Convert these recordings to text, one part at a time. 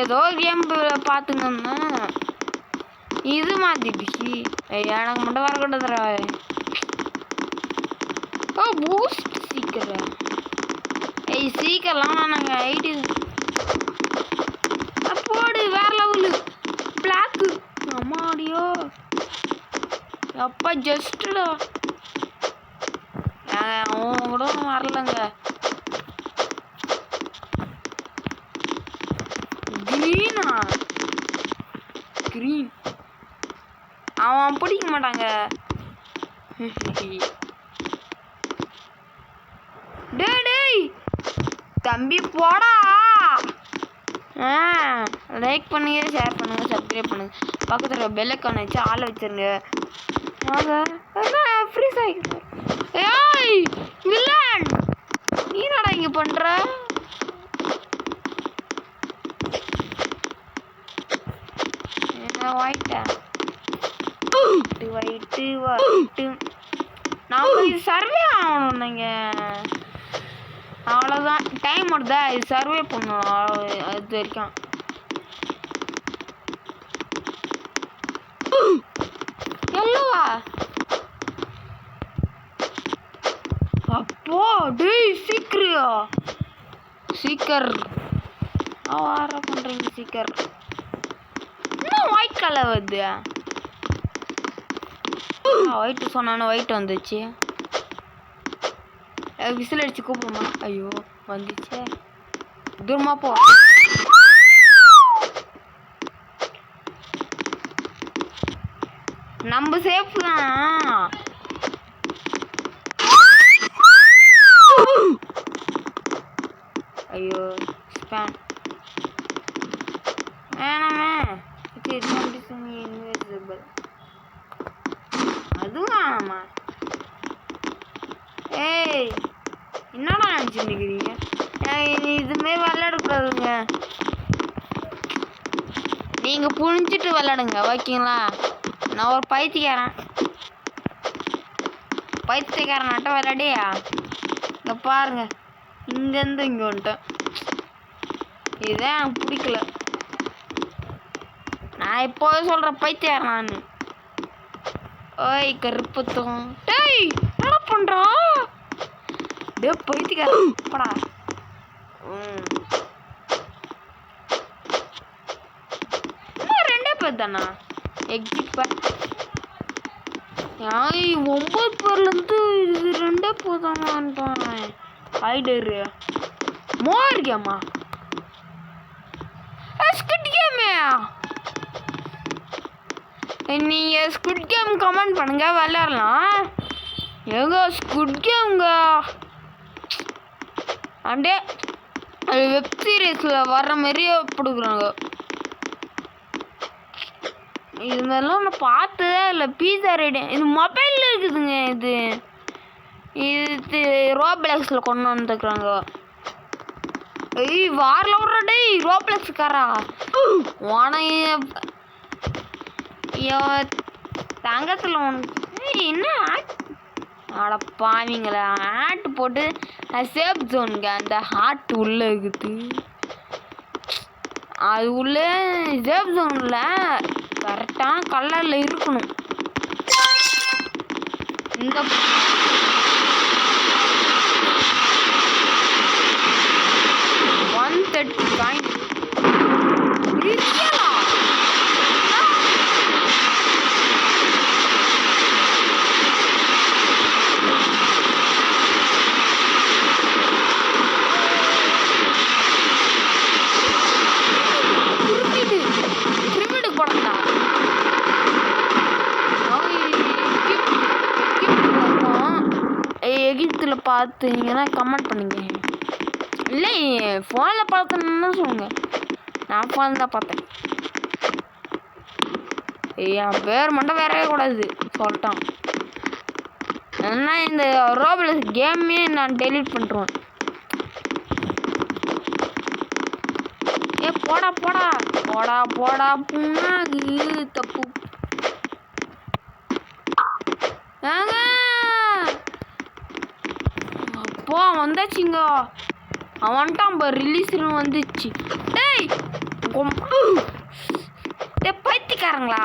ஏதோ கேம் பார்த்துங்கன்னா இது மாத்திடுச்சு. எனக்கு மட்டும் வரக்கூடாதுடா. ஓ பூஸ்ட் சீக்கிரம். சீக்கிரம்லாம் நாங்க ஐடி போடு. வேற லெவலு பிளாக்கு. அம்மாடியோ அப்பா ஜஸ்ட்டுடா. அவன் கூட வரலங்க. கிரீனா கிரீன் அவன் பிடிக்க மாட்டாங்க. டேய் தம்பி போடா. லைக் பண்ணுங்க, ஷேர் பண்ணுங்க, சப்ஸ்கிரைப் பண்ணுங்க, பக்கத்துல பெல் ஐகான் வச்சு ஆள வச்சிருங்க. ஃப்ரீஸ் ஆகிடுச்சு. ஏய் வில்லன் நீ என்னடா இங்க பண்ற? ஒயிட்டு நாம இது சர்வே ஆகணும்ங்க. அவ்வளோதான் டைம் வருதா. இது சர்வே பண்ணணும். அது வரைக்கும் எல்லவா அப்போ டேய் சீக்கர் ஆற பண்றீங்க. சீக்கர் இன்னும் ஒயிட் கலர் வருது. ஒயிட் சொன்னானே ஒயிட் வந்துச்சு. விசில் அடிச்சு கூப்பிடுமா? ஐயோ வந்துச்சு. தூரமா போ. நம்ம சேஃப் தான். ஐயோ ஸ்பேன் வேணாமே. இன்விசிபிள் அதுவும் வேணாமா? ஏய் என்னடா நினச்சிருக்கிறீங்க? இதுமே விளையாடக்கூடாதுங்க. நீங்க புரிஞ்சுட்டு விளையாடுங்க ஓகேங்களா? நான் ஒரு பைத்தியக்காரனாட்டம் விளையாடியா. இங்க பாருங்க, இங்கேருந்து இங்கே வந்துட்டேன். இதுதான் எனக்கு பிடிக்கல. நான் இப்போவே சொல்கிறேன் பைத்தியார் நான். ஓய் கருப்பத்தம். டேய் என்ன பண்ணுறா? டே பைத்தியக்காரன் படா. இன்னும் 2 பேர் தானா? எக்ஸிட் பேர் 9 பேர்லேருந்து இது 2 பேர் தானே. ஹைடரு மோர் கேமா? ஸ்குட் கேமே. நீங்கள் ஸ்குட் கேம் கமெண்ட் பண்ணுங்க, விளையாடலாம். எங்க ஸ்குட் கேம்ங்க அப்படியே வெப் சீரிஸில் வர்ற மாதிரியே கொடுக்குறாங்க. இது மாதிரிலாம் நான் பார்த்ததே இல்லை. பீஸா ரெடி இது மொபைலில் இருக்குதுங்க. இது ரோப்ளெக்ஸில் கொண்டு வந்துருக்குறாங்க. வாரில் விட்ற டேய் ரோப்ளெக்ஸுக்காரா. தங்கத்தில் உனக்கு என்ன அட பாவீங்களா ஆட்டு போட்டு சேஃப் ஜோனுங்க. அந்த ஹார்ட் உள்ளே இருக்குது. அது உள்ளே சேஃப் ஜோனில் கரெக்டான கலரில் இருக்கணும். இந்த 130 காயின் எகிப்தில் பார்த்தீங்கன்னா கமெண்ட் பண்ணுங்க. இல்லை ஃபோனில் பார்த்தேன்னு சொல்லுங்க. நான் ஃபோன் தான் பார்த்தேன். என் பேர் மட்டும் வரவே கூடாது சொல்லிட்டான். ஏன்னா இந்த ரோப்ளெக்ஸ் கேமே நான் டெலீட் பண்ணுறேன். போடா போடா போடா போடா புண்ணாது தப்பு. அப்போ வந்தாச்சுங்க. அவன்ட்டான் ரிலீஸ்னு வந்துச்சு. டேய் பைத்தியக்காரங்களா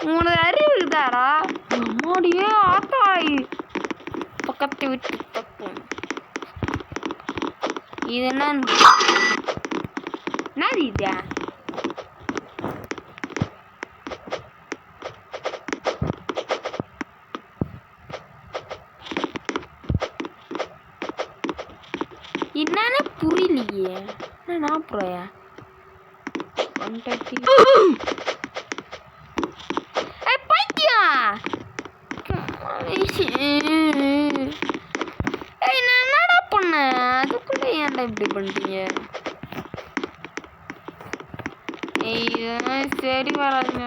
உங்களுக்கு அறிவு இருக்குதாடா அம்மாடியே ஆத்தாய் பக்கத்து விட்டு தப்பும் இது என்னது இது என்னன்னு புரியலையே நான் புரியா 130 பைத்தியம் நான் என்னடா பண்ணேன் அதுக்குள்ள ஏன்டா இப்படி பண்ணிட்டீங்க சரி வராதுங்க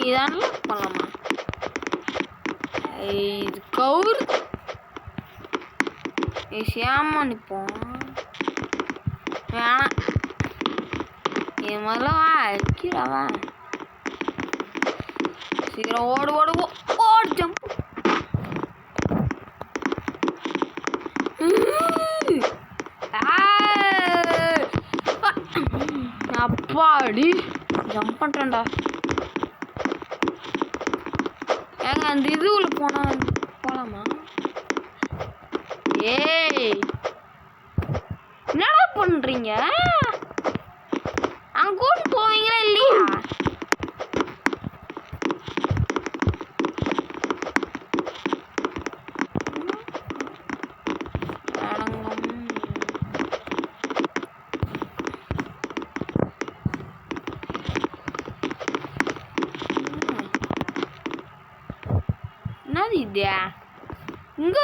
இதெல்லாம் பண்ணலாமா இது கவுர் சேமா நிப்போம் வேணாம் இது முதல்ல வா கீழே வா சீக்கிரம் ஓடு ஓடு ஓடு ஜம்ப் அப்பாடி ஜம்ப் பண்ணுறேன்டா ஏங்க அந்த இதுவுல போலாமா ஏய் என்னடா பண்றீங்க அங்க போவீங்களா இல்லையா என்னது இது இங்க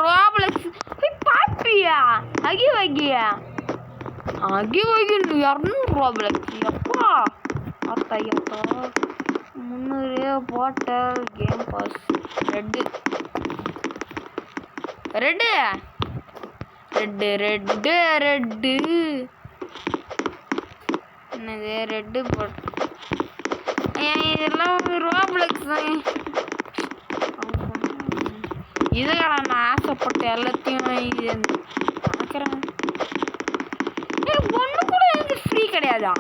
ரோப்ளெக்ஸ் பாப்பியா அகி வகியா 200 ரோப்ளெக்ஸ் எப்பா அத்தையப்பா 300 போட்டல் கேம் பாஸ் ரெட்டு என்னது ரெட்டு போட்டு இதெல்லாம் ரோப்ளெக்ஸ் இதுக்கான நான் ஆசைப்பட்ட எல்லாத்தையும் பார்க்குறேன் ஒன்று கூட எனக்கு ஃப்ரீ கிடையாதா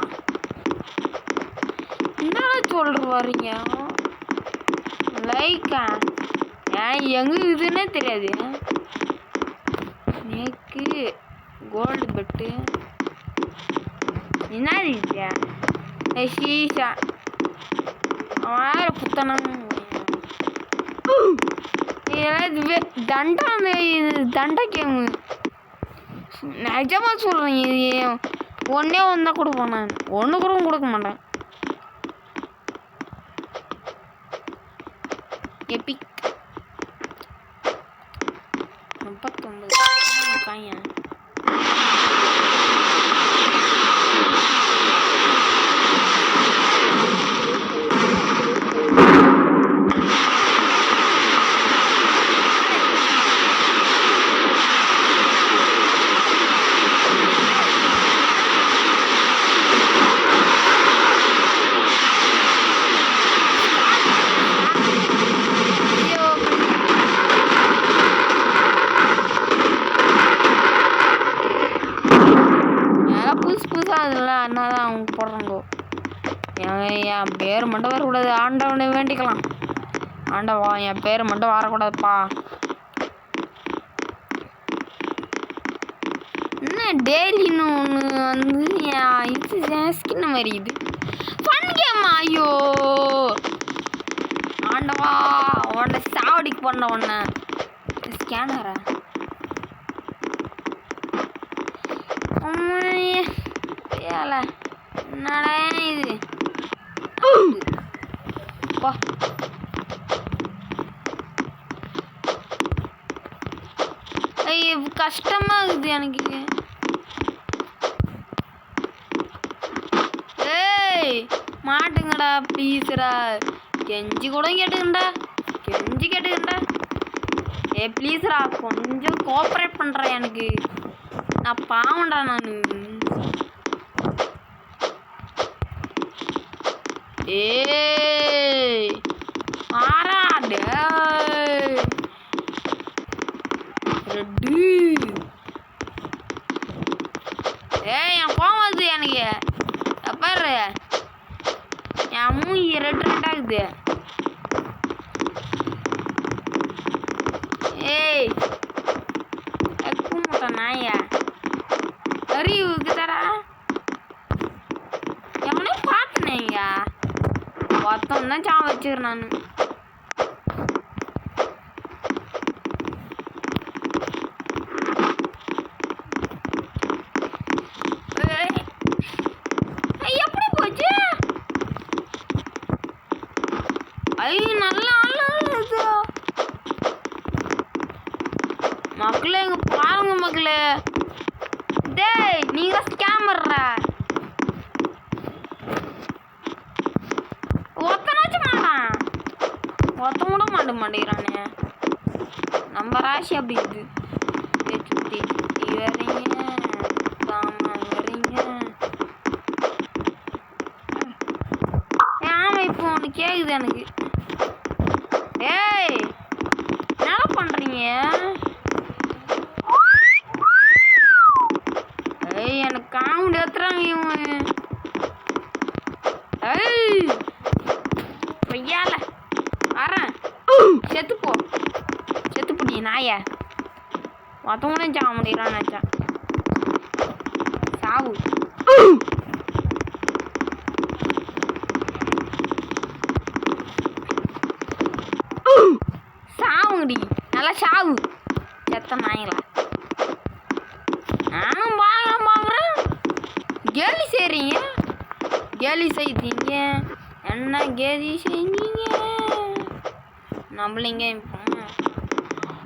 என்ன சொல்கிற வரீங்க லைக்கா ஏன் எங்கே இதுன்னே தெரியாது எனக்கு கோல்டு பெட்டு என்ன இது ஷீஷா அவன் புத்தனம் தண்டை கேமு நிஜமா சொல்கிறேன் இது ஒன்றே ஒன்றா கொடுப்பேன் நான் ஒன்று கூட கொடுக்க மாட்டேன் எபிக் 39 காயன் என் பேர் மட்டும் வரக்கூடாது ஆண்டவனை வேண்டிக்கலாம் ஆண்டவா என் பேர் மட்டும் வரக்கூடாதுப்பா என்ன டெய்லின்னு ஒன்று வந்து இது ஸ்கின் மாதிரி இது ஃபன் கேம்மா ஐயோ ஆண்டவா உன்னை சாவடிக்கு பண்ண உன்னை ஸ்கேனரா ஏல என்னடா இது பா கஷ்டமா இருக்குது எனக்கு ஏய் மாட்டுங்கடா ப்ளீஸ்ரா கெஞ்சி கூட கேட்டுக்கண்டா ஏ ப்ளீஸ்ரா கொஞ்சம் கோஆப்ரேட் பண்ணுறேன் எனக்கு நான் பாவண்டா நான் ஏய் ஆறாடே பாரு என் மூஞ்சி ரெட் ரெட்டாகுது. ஏய் கூமுட்ட நாயா அறிவுக்கு தரா எவனே பார்த்தனேங்க ஒருத்தன் தான் சாவ வச்சுக்கிறேன் நான். எப்படி போச்சு? நல்லா மக்களே இங்க பாருங்க மக்களே. டேய் நீங்க ஸ்கேமர்ரா. ஒத்தனாச்சும் மாட்டான். ஒத்த கூட மாட்டேங்கிறானே. நம்ம ராசி அப்படி இது. வரீங்க ஆமா வரீங்க. ஆமா இப்போ ஒன்று கேக்குது எனக்கு. ஏய் என்ன பண்றீங்க? ஏய் எனக்கு காமெடி ஏத்துறாங்க இவன். ஏய் பையால வரேன். செத்துப்போ செத்துப்படி நாய. மொத்தவனும் சாக முடியறான்னு நினச்சேன். சாவு சாவுங்கடி நல்லா சாவு செத்த நாயங்களா. நானும் பார்க்குறேன் கேலி செய்கிறீங்க. கேலி செய்தீங்க என்ன கேலி செஞ்சீங்க நம்மளிங்க.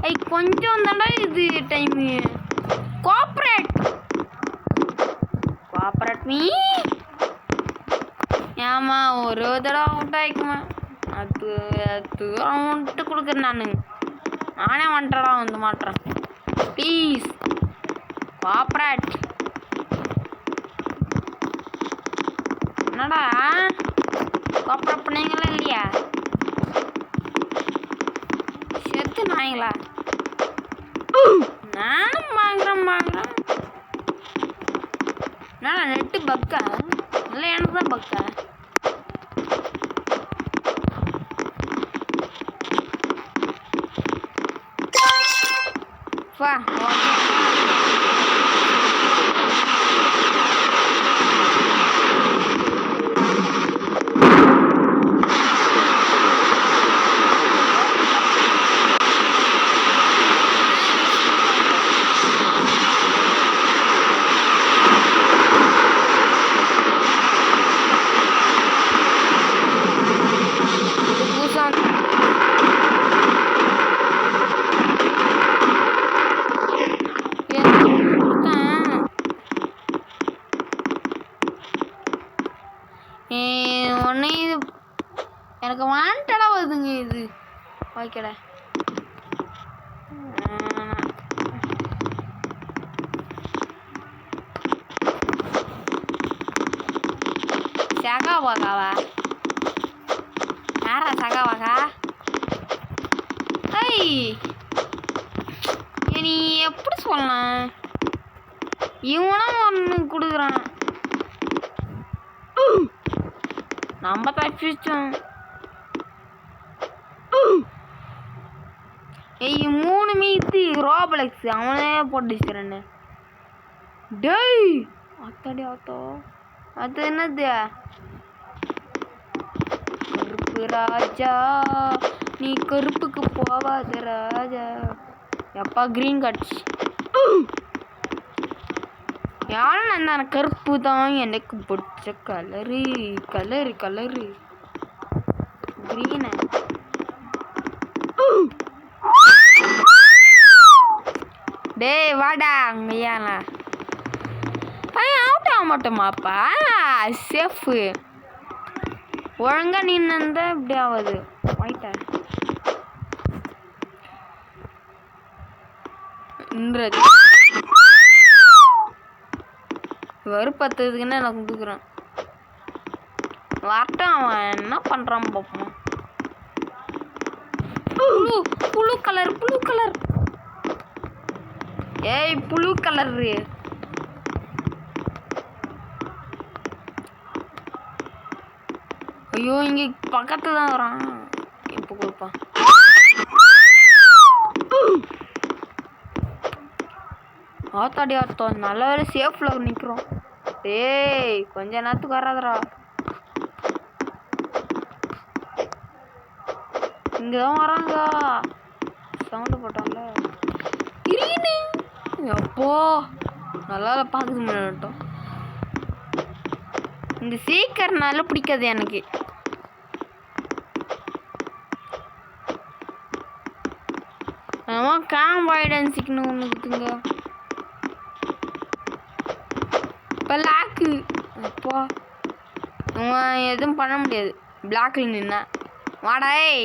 ஐ கொஞ்சம் தாண்டா இது டைமு. Cooperate me. ஏமா ஒரு தடவை அவுட் ஆகிக்குமா? அது அமௌண்ட்டு கொடுக்குறேன் நானே வந்துட்டடா வந்து மாட்டுறேன். Please cooperate. என்னடா கோஆப்ரேட் பண்ணீங்களா இல்லையா? செத்து நாய்ங்களா. நானும் வாங்குறேன். என்னடா நெட்டு பக்கா? இல்லை எனக்கு தான் பக்கா. வா ஒன்று இது எனக்கு வாண்டடா வருதுங்க இது. ஓகேடா சகாவாகாவா? யாரா சகாவாகா? ஐய் நீ எப்படி சொல்லலாம்? இவனும் ஒன்று கொடுக்குறான். நம்ம தப்பிச்சோம். ஏய் 3 மீத்து ரோப்ளெக்ஸ் அவனே போட்டுச்சுறேன்னு. டேய் அத்தாடி ஆத்தோ அது என்னது? கருப்பு ராஜா நீ கருப்புக்கு போவாத ராஜா. எப்பா கிரீன் கார்ட்ஸ் யாரும் அந்த கருப்பு தான் எனக்கு பிடிச்ச கலரு கிரீனு. டேய் வாடா அங்கேயால அவுட் ஆக மாட்டோமாப்பா. சேஃபு ஒழுங்கா நின்று இப்படி ஆகுது. வாய்ட்டா வெறுப்பத்துக்குன்னு எனக்கு கொடுக்குறான். வரட்டும் அவன் என்ன பண்ணுறான் பார்ப்போம். புளு கலர் ஏய் புளு கலரு ஐயோ இங்கே பக்கத்தில் தான் வரான். இப்போ கொடுப்பான். ஆத்தாடி ஆத்தம் நல்ல வேலை சேஃபில் நிற்கிறோம். ஏய் கொஞ்ச நேரத்துக்கு வராதரா. இங்கே தான் வராங்க. சவுண்டு போட்டான்ல எப்போ நல்லா பார்க்குது முன்னாட்டம். இந்த சீக்கிரனால பிடிக்காது எனக்கு. ஆமாம் காம்பாய்டன் சிக்கணும் ஒன்று குத்துங்க. இப்போ லாக்கு அப்போ அவன் எதுவும் பண்ண முடியாது. பிளாக்கில் நின்னா வாடாய்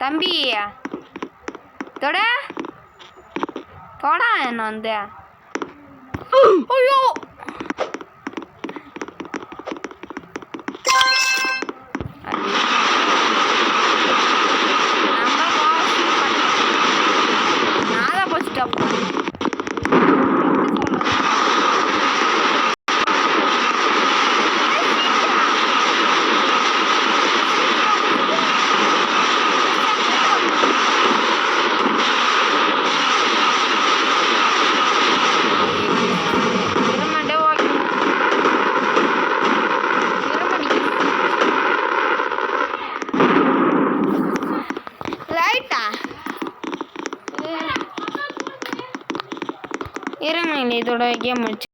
தம்பி தொட தொடா என்ன வந்து. ஐயோ நான் தான் ஃபஸ்ட்டு அப்போ இருங்க இதோட கேம் வச்சு